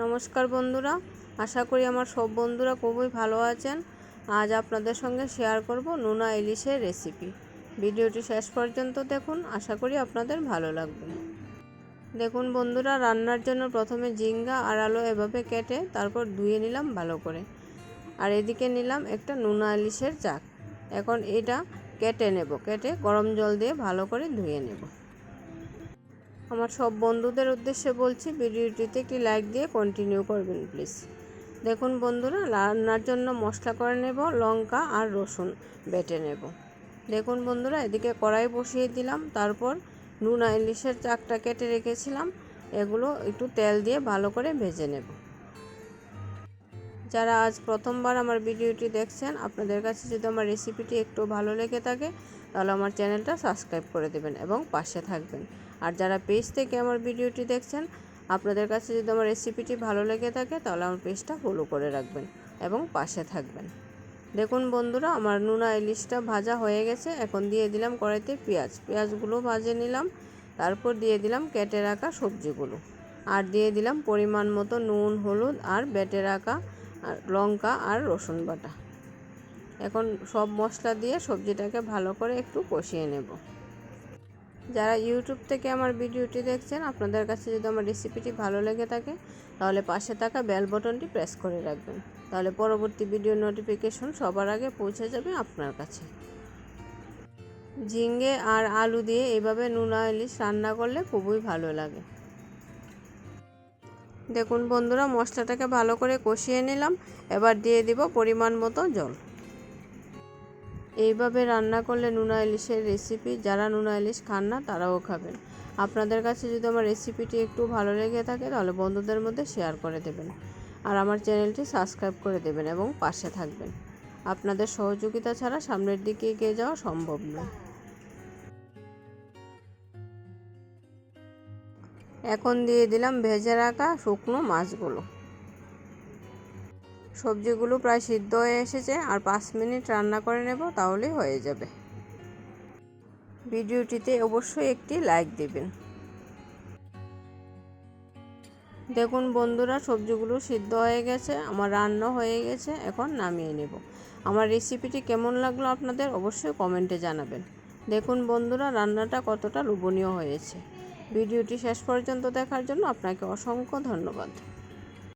নমস্কার বন্ধুরা, আশা করি আমার সব বন্ধুরা খুবই ভালো আছেন। আজ আপনাদের সঙ্গে শেয়ার করব নোনা ইলিশের রেসিপি। ভিডিওটি শেষ পর্যন্ত দেখুন, আশা করি আপনাদের ভালো লাগবে। দেখুন বন্ধুরা, রান্নার জন্য প্রথমে ঝিঙ্গা আর আলু এভাবে কেটে তারপর ধুয়ে নিলাম ভালো করে। আর এদিকে নিলাম একটা নোনা ইলিশের চাক। এখন এটা কেটে নেব, কেটে গরম জল দিয়ে ভালো করে ধুয়ে নেব। আমার সব বন্ধুদের উদ্দেশ্যে বলছি, ভিডিওটিতে একটি লাইক দিয়ে কন্টিনিউ করবেন প্লিজ। দেখুন বন্ধুরা, রান্নার জন্য মশলা করে নেব, লঙ্কা আর রসুন বেটে নেব। দেখুন বন্ধুরা, এদিকে কড়াই বসিয়ে দিলাম, তারপর নোনা ইলিশের চাকটা কেটে রেখেছিলাম, এগুলো একটু তেল দিয়ে ভালো করে ভেজে নেব। যারা আজ প্রথমবার আমার ভিডিওটি দেখছেন, আপনাদের কাছে যদি আমার রেসিপিটি একটু ভালো লেগে থাকে তাহলে আমার চ্যানেলটা সাবস্ক্রাইব করে দেবেন এবং পাশে থাকবেন। আর যারা পেজ থেকে আমার ভিডিওটি দেখছেন, আপনাদের কাছে যদি আমার রেসিপিটি ভালো লেগে থাকে তাহলে আমার পেজটা ফলো করে রাখবেন এবং পাশে থাকবেন। দেখুন বন্ধুরা, আমার নোনা ইলিশটা ভাজা হয়ে গেছে। এখন দিয়ে দিলাম কড়াইতে পেঁয়াজগুলো ভেজে নিলাম, তারপর দিয়ে দিলাম কেটে রাখা সবজিগুলো, আর দিয়ে দিলাম পরিমাণ মতো নুন, হলুদ আর বেটে রাখা আর লঙ্কা আর রসুন বাটা। এখন সব মশলা দিয়ে সবজিটাকে ভালো করে একটু কষিয়ে নেব। যারা ইউটিউব থেকে আমার ভিডিওটি দেখছেন, আপনাদের কাছে যদি আমার রেসিপিটি ভালো লেগে থাকে তাহলে পাশে থাকা বেল বাটনটি প্রেস করে রাখবেন, তাহলে পরবর্তী ভিডিও নোটিফিকেশন সবার আগে পৌঁছে যাবে আপনার কাছে। ঝিঙ্গে আর আলু দিয়ে এভাবে নোনা ইলিশ রান্না করলে খুবই ভালো লাগে। দেখুন বন্ধুরা, মশলাটাকে ভালো করে কষিয়ে নিলাম, এবার দিয়ে দিব পরিমাণ মতো জল। এইভাবে রান্না করলে নোনা ইলিশের রেসিপি যারা নোনা ইলিশ খান না তারাও খাবেন। আপনাদের কাছে যদি আমার রেসিপিটি একটু ভালো লেগে থাকে তাহলে বন্ধুদের মধ্যে শেয়ার করে দেবেন, আর আমার চ্যানেলটি সাবস্ক্রাইব করে দেবেন এবং পাশে থাকবেন। আপনাদের সহযোগিতা ছাড়া সামনের দিকে এগিয়ে যাওয়া সম্ভব নয়। এখন দিয়ে দিলাম ভেজে রাখা শুকনো মাছগুলো। সবজিগুলো প্রায় সিদ্ধ হয়ে এসেছে, আর 5 মিনিট রান্না করে নেব, তাহলেই হয়ে যাবে। ভিডিওটিতে অবশ্যই একটি লাইক দেবেন। দেখুন বন্ধুরা, সবজিগুলো সিদ্ধ হয়ে গেছে, আমার রান্না হয়ে গেছে। এখন নামিয়ে নেব। আমার রেসিপিটি কেমন লাগলো আপনাদের অবশ্যই কমেন্টে জানাবেন। দেখুন বন্ধুরা, রান্নাটা কতটা লোভনীয় হয়েছে। ভিডিওটি শেষ পর্যন্ত দেখার জন্য আপনাকে অসংখ্য ধন্যবাদ।